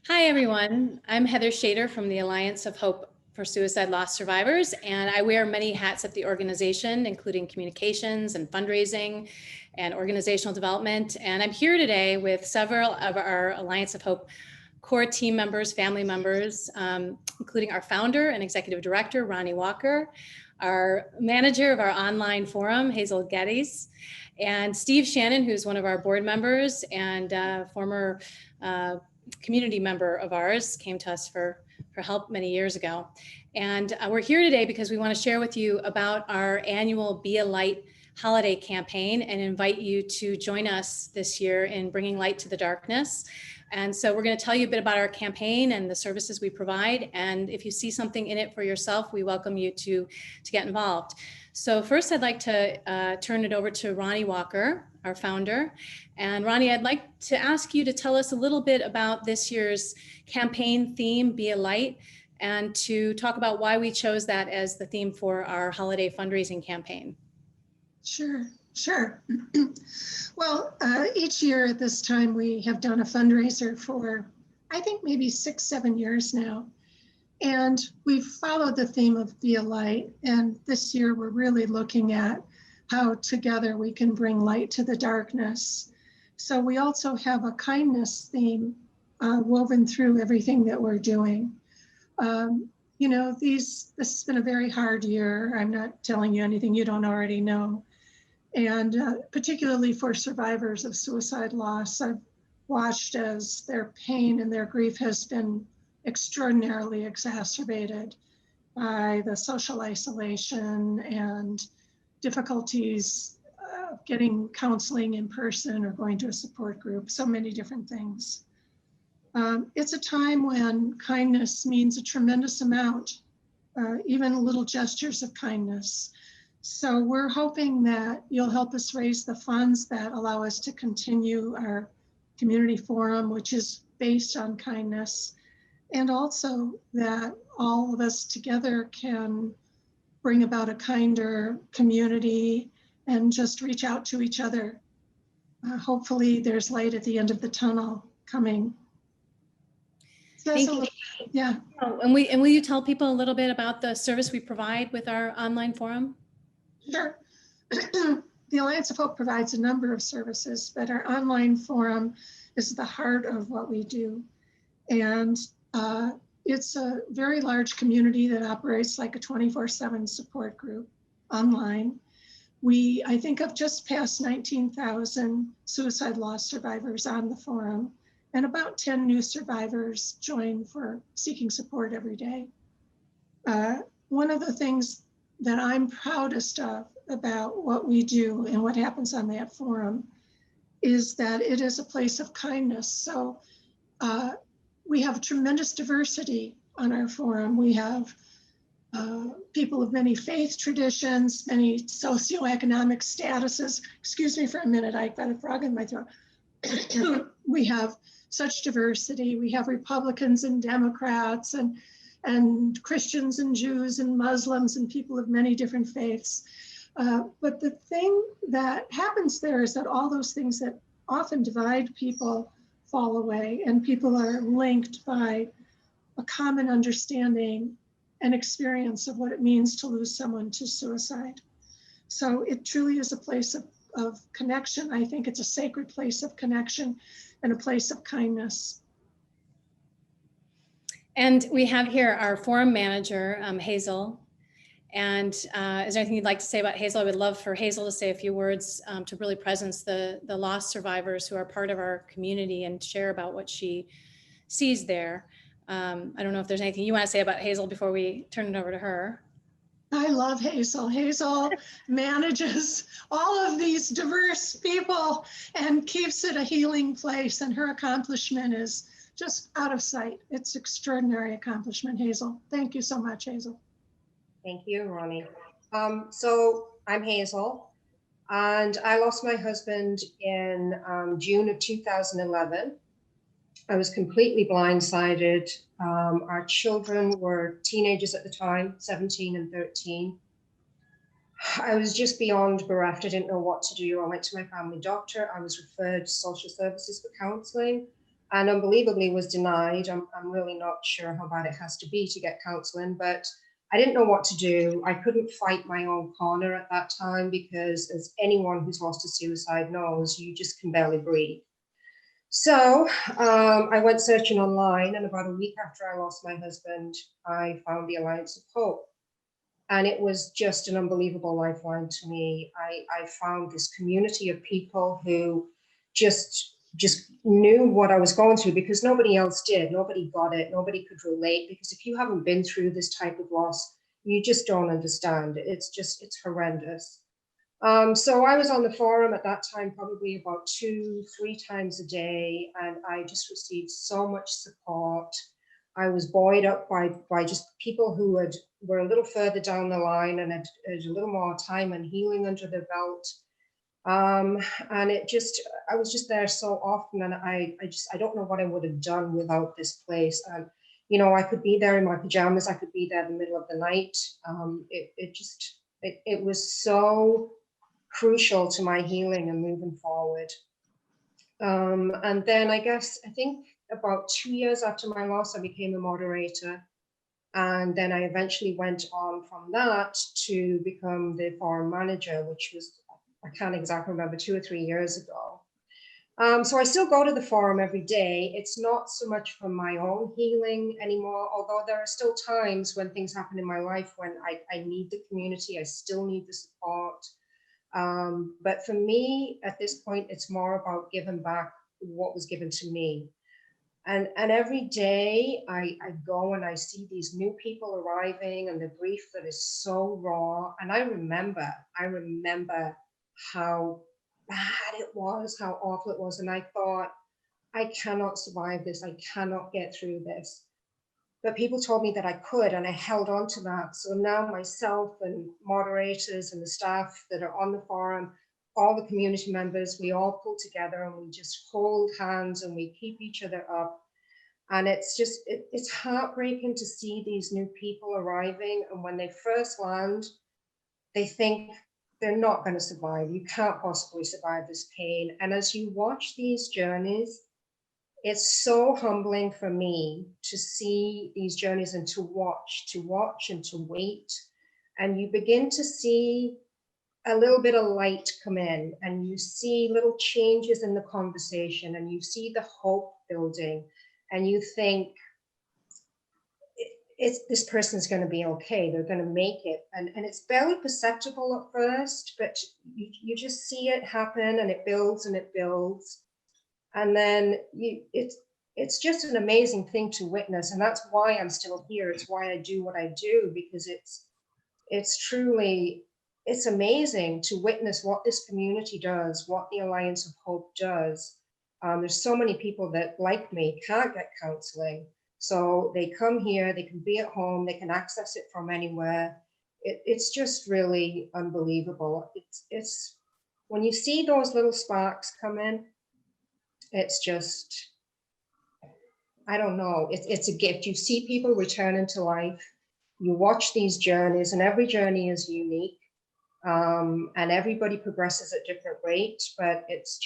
Hi, everyone. I'm Heather Shadur from the Alliance of Hope for Suicide Loss Survivors, and I wear many hats at the organization, including communications and fundraising and organizational development. And I'm here today with several of our Alliance of Hope core team members, family members, including our founder and executive director, Ronnie Walker, our manager of our online forum, Hazel Gaddes, and Steve Shannon, who's one of our board members and former community member of ours, came to us for help many years ago. And we're here today because we want to share with you about our annual Be a Light holiday campaign and invite you to join us this year in bringing light to the darkness. And so we're going to tell you a bit about our campaign and the services we provide. And if you see something in it for yourself, we welcome you to get involved. So first, I'd like to turn it over to Ronnie Walker, our founder. And Ronnie, I'd like to ask you to tell us a little bit about this year's campaign theme, Be a Light, and to talk about why we chose that as the theme for our holiday fundraising campaign. Sure. Well, each year at this time, we have done a fundraiser for, I think, maybe 6-7 years now. And we've followed the theme of Be a Light. And this year, we're really looking at how together we can bring light to the darkness. So we also have a kindness theme woven through everything that we're doing. You know, this has been a very hard year. I'm not telling you anything you don't already know. And particularly for survivors of suicide loss, I've watched as their pain and their grief has been extraordinarily exacerbated by the social isolation and difficulties getting counseling in person or going to a support group, so many different things. It's a time when kindness means a tremendous amount, even little gestures of kindness. So we're hoping that you'll help us raise the funds that allow us to continue our community forum, which is based on kindness, and also that all of us together can bring about a kinder community and just reach out to each other. Hopefully there's light at the end of the tunnel coming. Thank you. Yeah. Oh, and will you tell people a little bit about the service we provide with our online forum? Sure. The Alliance of Hope provides a number of services, but our online forum is the heart of what we do. And it's a very large community that operates like a 24/7 support group online. I think, have just passed 19,000 suicide loss survivors on the forum, and about 10 new survivors join for seeking support every day. One of the things that I'm proudest of about what we do and what happens on that forum is that it is a place of kindness. So we have tremendous diversity on our forum. We have people of many faith traditions, many socioeconomic statuses. Excuse me for a minute, I got a frog in my throat. We have such diversity. We have Republicans and Democrats and Christians and Jews and Muslims and people of many different faiths. But the thing that happens there is that all those things that often divide people fall away, and people are linked by a common understanding and experience of what it means to lose someone to suicide. So it truly is a place of connection. I think it's a sacred place of connection and a place of kindness. And we have here our forum manager, Hazel. And is there anything you'd like to say about Hazel? I would love for Hazel to say a few words to really presence the lost survivors who are part of our community and share about what she sees there. I don't know if there's anything you want to say about Hazel before we turn it over to her. I love Hazel. Hazel manages all of these diverse people and keeps it a healing place, and her accomplishment is just out of sight. It's extraordinary accomplishment, Hazel. Thank you so much, Hazel. Thank you, Ronnie. So I'm Hazel, and I lost my husband in June of 2011. I was completely blindsided. Our children were teenagers at the time, 17 and 13. I was just beyond bereft. I didn't know what to do. I went to my family doctor. I was referred to social services for counseling. and unbelievably was denied. I'm really not sure how bad it has to be to get counseling, but I didn't know what to do. I couldn't fight my own corner at that time because, as anyone who's lost to suicide knows, you just can barely breathe. So I went searching online, and about a week after I lost my husband, I found the Alliance of Hope. And it was just an unbelievable lifeline to me. I found this community of people who just knew what I was going through, because nobody else did. Nobody got it. Nobody could relate, because if you haven't been through this type of loss, you just don't understand. It's horrendous. So I was on the forum at that time, probably about 2-3 times a day, and I just received so much support. I was buoyed up by just people who were a little further down the line and had a little more time and healing under their belt. And I was just there so often, and I don't know what I would have done without this place. And you know, I could be there in my pajamas, I could be there in the middle of the night. It was so crucial to my healing and moving forward. And then I think about 2 years after my loss, I became a moderator. And then I eventually went on from that to become the forum manager, which was, I can't exactly remember, 2 or 3 years ago. So I still go to the forum every day. It's not so much for my own healing anymore, although there are still times when things happen in my life when I need the community, I still need the support. But for me, at this point, it's more about giving back what was given to me. And every day I go and I see these new people arriving and the grief that is so raw. And I remember how bad it was, how awful it was. And I thought, I cannot survive this. I cannot get through this. But people told me that I could, and I held on to that. So now myself and moderators and the staff that are on the forum, all the community members, we all pull together and we just hold hands and we keep each other up. And it's heartbreaking to see these new people arriving. And when they first land, they think they're not going to survive. You can't possibly survive this pain. And as you watch these journeys, it's so humbling for me to see these journeys and to watch and to wait. And you begin to see a little bit of light come in, and you see little changes in the conversation, and you see the hope building, and you think, this person's going to be okay. They're going to make it. And it's barely perceptible at first, but you just see it happen, and it builds and it builds. And then it's just an amazing thing to witness. And that's why I'm still here. It's why I do what I do, because it's amazing to witness what this community does, what the Alliance of Hope does. There's so many people that, like me, can't get counseling. So they come here, they can be at home, they can access it from anywhere. It's just really unbelievable. It's when you see those little sparks come in, it's just, I don't know, it's a gift. You see people returning to life, you watch these journeys, and every journey is unique, and everybody progresses at different rates, but it's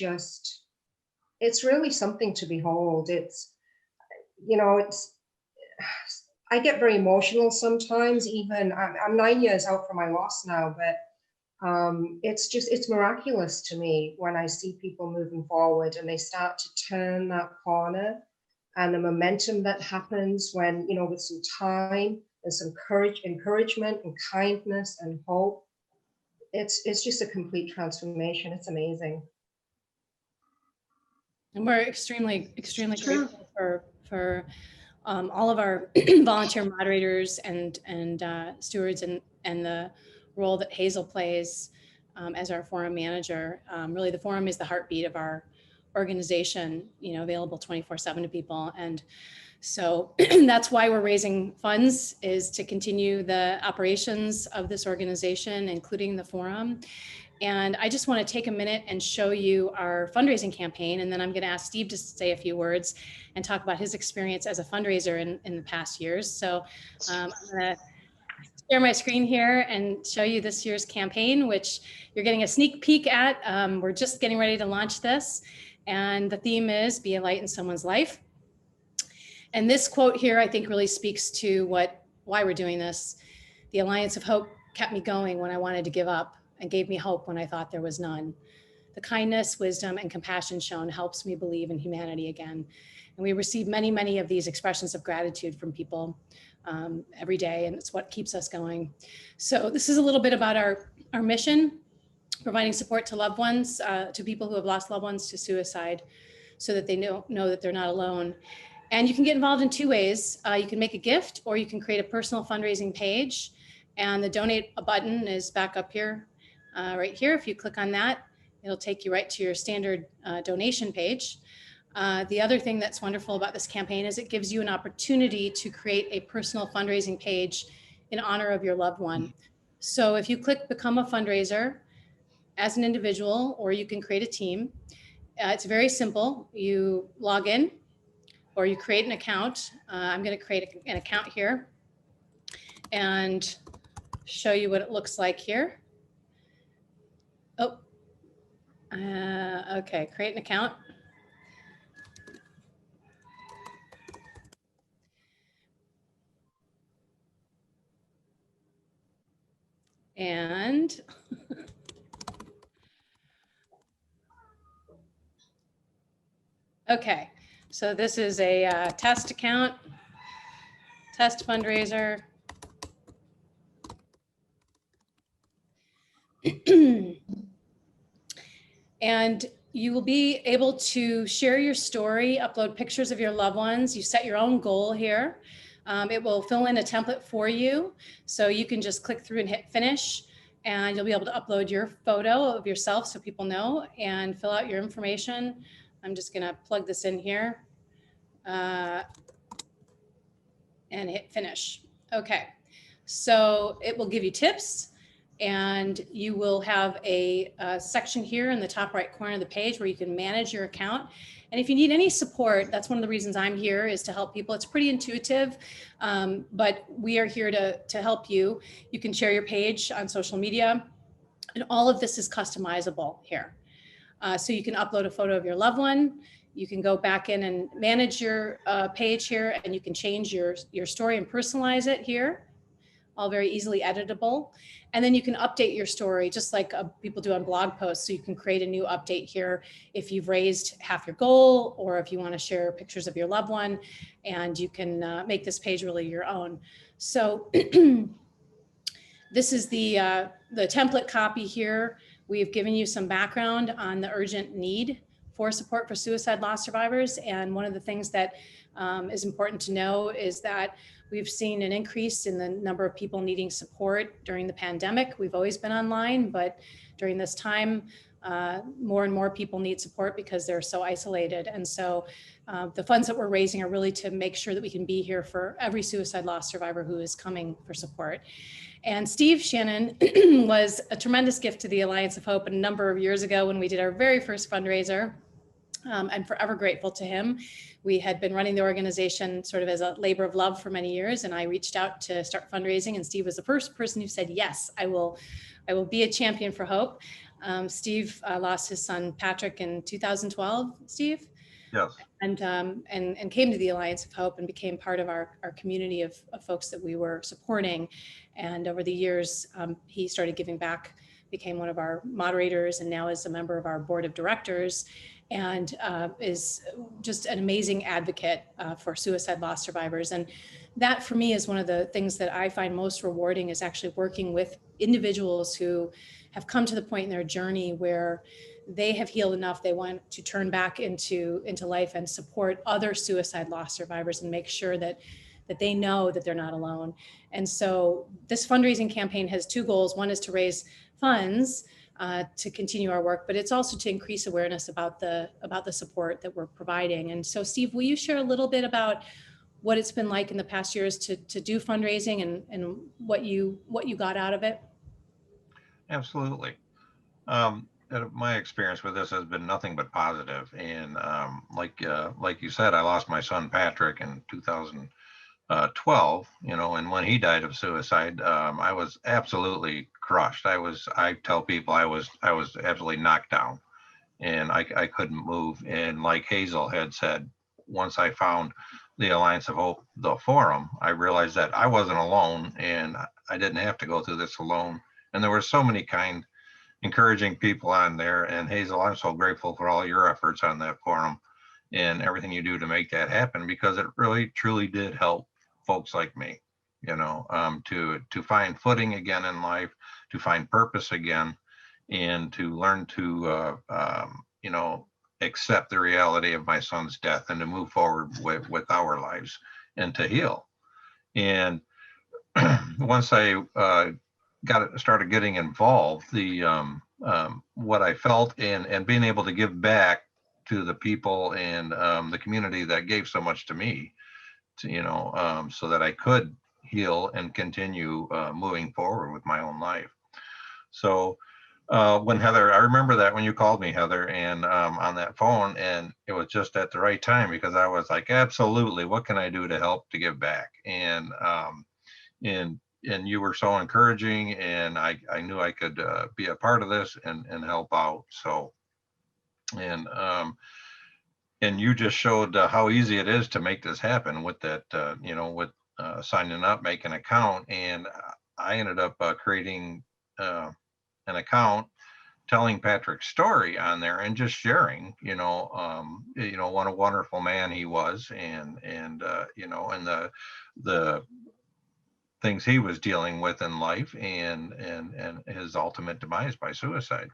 really something to behold. I get very emotional sometimes, even, I'm 9 years out from my loss now, but it's miraculous to me when I see people moving forward and they start to turn that corner, and the momentum that happens when, with some time and some encouragement and kindness and hope, it's just a complete transformation. It's amazing. And we're extremely grateful for all of our volunteer moderators and stewards and the role that Hazel plays as our forum manager. Really, the forum is the heartbeat of our organization, available 24/7 to people. And so that's why we're raising funds, is to continue the operations of this organization, including the forum. And I just want to take a minute and show you our fundraising campaign. And then I'm going to ask Steve to say a few words and talk about his experience as a fundraiser in the past years. So I'm going to share my screen here and show you this year's campaign, which you're getting a sneak peek at. We're just getting ready to launch this. And the theme is be a light in someone's life. And this quote here, I think really speaks to why we're doing this. The Alliance of Hope kept me going when I wanted to give up and gave me hope when I thought there was none. The kindness, wisdom, and compassion shown helps me believe in humanity again. And we receive many, many of these expressions of gratitude from people every day, and it's what keeps us going. So this is a little bit about our mission, providing support to loved ones, to people who have lost loved ones to suicide, so that they know that they're not alone. And you can get involved in two ways. You can make a gift, or you can create a personal fundraising page. And the donate button is back up here, right here. If you click on that, it'll take you right to your standard donation page. The other thing that's wonderful about this campaign is it gives you an opportunity to create a personal fundraising page in honor of your loved one. So if you click Become a Fundraiser as an individual, or you can create a team, it's very simple. You log in, or you create an account. I'm going to create an account here and show you what it looks like here. Oh, okay, create an account. And okay, so this is a test account, test fundraiser. And you will be able to share your story, upload pictures of your loved ones. You set your own goal here. It will fill in a template for you. So you can just click through and hit finish, and you'll be able to upload your photo of yourself so people know, and fill out your information. I'm just gonna plug this in here and hit finish. Okay, so it will give you tips, and you will have a section here in the top right corner of the page where you can manage your account. And if you need any support, that's one of the reasons I'm here, is to help people. It's pretty intuitive, but we are here to help you. You can share your page on social media, and all of this is customizable here. So you can upload a photo of your loved one. You can go back in and manage your page here, and you can change your story and personalize it here, all very easily editable. And then you can update your story just like people do on blog posts. So you can create a new update here if you've raised half your goal, or if you want to share pictures of your loved one, and you can make this page really your own. So this is the template copy here. We've given you some background on the urgent need for support for suicide loss survivors. And one of the things that is important to know is that we've seen an increase in the number of people needing support during the pandemic. We've always been online, but during this time, more and more people need support because they're so isolated. And so the funds that we're raising are really to make sure that we can be here for every suicide loss survivor who is coming for support. And Steve Shannon was a tremendous gift to the Alliance of Hope a number of years ago when we did our very first fundraiser. I'm forever grateful to him. We had been running the organization sort of as a labor of love for many years, and I reached out to start fundraising, and Steve was the first person who said, yes, I will be a champion for hope. Steve lost his son, Patrick, in 2012, Steve? Yes. And came to the Alliance of Hope and became part of our community of folks that we were supporting. And over the years, he started giving back, became one of our moderators, and now is a member of our board of directors, and is just an amazing advocate for suicide loss survivors. And that for me is one of the things that I find most rewarding, is actually working with individuals who have come to the point in their journey where they have healed enough, they want to turn back into life and support other suicide loss survivors and make sure that they know that they're not alone. And so this fundraising campaign has two goals. One is to raise funds to continue our work, but it's also to increase awareness about the support that we're providing. And so, Steve, will you share a little bit about what it's been like in the past years to do fundraising and what you got out of it? Absolutely. My experience with this has been nothing but positive. And like you said, I lost my son Patrick in 2012. And when he died of suicide, I was absolutely crushed. I tell people I was absolutely knocked down. and I couldn't move. And like Hazel had said, once I found the Alliance of Hope, the forum, I realized that I wasn't alone and I didn't have to go through this alone. And there were so many kind, encouraging people on there. And Hazel, I'm so grateful for all your efforts on that forum and everything you do to make that happen, because it really truly did help folks like me, to find footing again in life, to find purpose again, and to learn to accept the reality of my son's death and to move forward with our lives and to heal. And once I started getting involved, the what I felt and being able to give back to the people and the community that gave so much to me, so that I could heal and continue moving forward with my own life. So when Heather, I remember that when you called me, Heather, and on that phone, and it was just at the right time, because I was like, absolutely, what can I do to help to give back? And you were so encouraging, and I knew I could be a part of this and help out. So, and you just showed how easy it is to make this happen with that, with signing up, make an account. And I ended up creating an account, telling Patrick's story on there and just sharing, what a wonderful man he was, and the things he was dealing with in life, and his ultimate demise by suicide.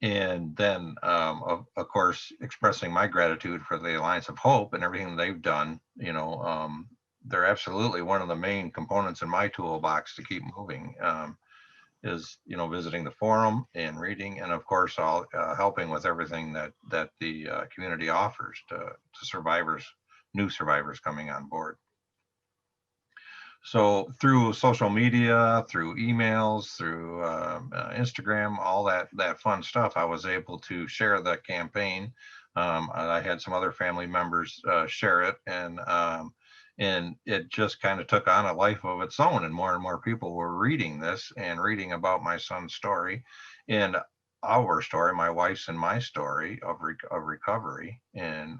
And then, of course, expressing my gratitude for the Alliance of Hope and everything they've done. They're absolutely one of the main components in my toolbox to keep moving. Is visiting the forum and reading, and of course all helping with everything that the community offers to survivors, new survivors coming on board. So through social media, through emails, through Instagram, all that fun stuff, I was able to share the campaign. I had some other family members share it, and it just kind of took on a life of its own, and more people were reading this and reading about my son's story and our story, my wife's and my story of recovery. And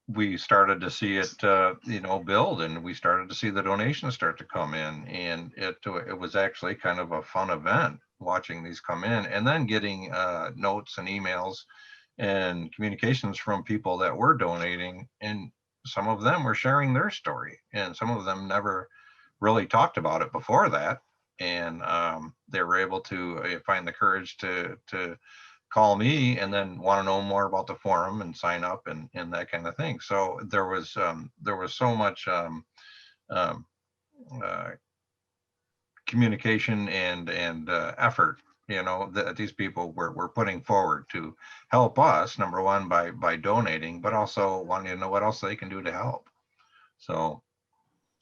we started to see it, build, and we started to see the donations start to come in, and it was actually kind of a fun event watching these come in, and then getting notes and emails and communications from people that were donating, and some of them were sharing their story, and some of them never really talked about it before that, and they were able to find the courage to call me and then want to know more about the forum and sign up and that kind of thing. So there was so much communication and effort, that these people were putting forward to help us, number one, by donating, but also wanting to know what else they can do to help. So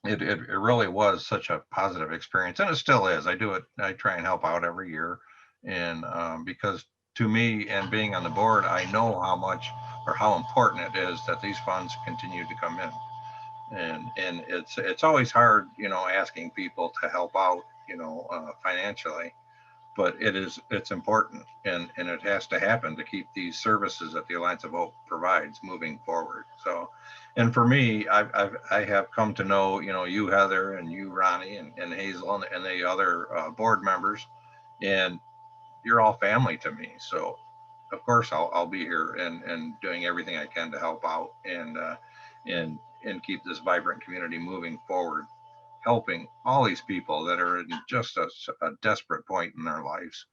it really was such a positive experience, and it still is. I try and help out every year, and because to me, and being on the board, I know how much or how important it is that these funds continue to come in. And it's always hard, asking people to help out, financially, but it's important, and it has to happen to keep these services that the Alliance of Hope provides moving forward. So, and for me, I have come to know, you, Heather, and you, Ronnie, and Hazel, and the other board members, and you're all family to me. So of course I'll be here and doing everything I can to help out and keep this vibrant community moving forward, helping all these people that are in just a desperate point in their lives,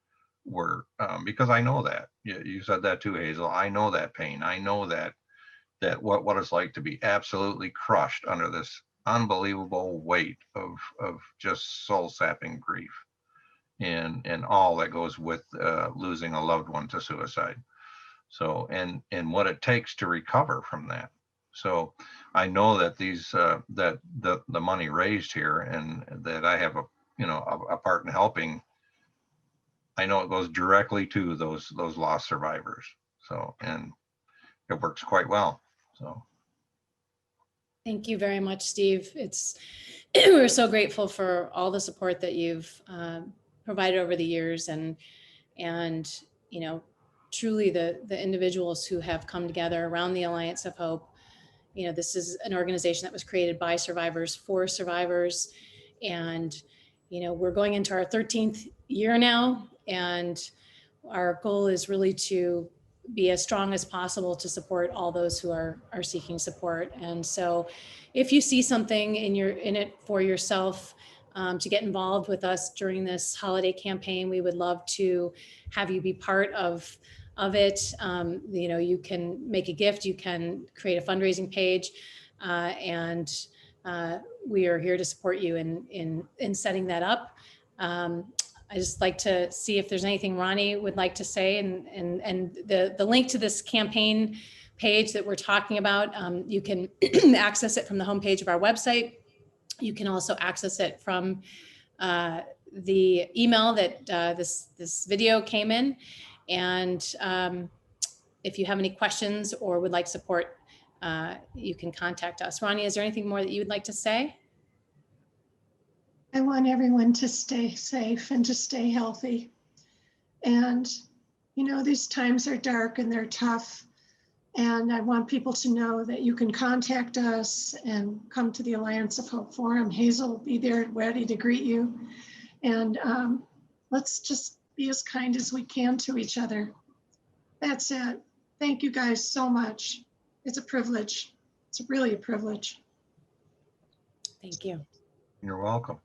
because I know that you said that too, Hazel. I know that pain. I know that what it's like to be absolutely crushed under this unbelievable weight of just soul sapping grief, and all that goes with losing a loved one to suicide. So, and what it takes to recover from that. So I know that that the money raised here, and that I have a part in helping, I know it goes directly to those lost survivors. So, and it works quite well. So Thank you very much, Steve. We're so grateful for all the support that you've provided over the years, and and, you know, truly the individuals who have come together around the Alliance of Hope. You know, this is an organization that was created by survivors for survivors. And, you know, we're going into our 13th year now. And our goal is really to be as strong as possible to support all those who are seeking support. And so if you see something in it for yourself, to get involved with us during this holiday campaign, we would love to have you be part of it. You know, you can make a gift, you can create a fundraising page, and we are here to support you in setting that up. I just like to see if there's anything Ronnie would like to say, and the link to this campaign page that we're talking about, you can access it from the homepage of our website. You can also access it from the email that this video came in. And if you have any questions or would like support, you can contact us. Ronnie, is there anything more that you would like to say? I want everyone to stay safe and to stay healthy. And, you know, these times are dark and they're tough. And I want people to know that you can contact us and come to the Alliance of Hope Forum. Hazel will be there ready to greet you. And let's just be as kind as we can to each other. That's it. Thank you guys so much. It's a privilege. It's really a privilege. Thank you. You're welcome.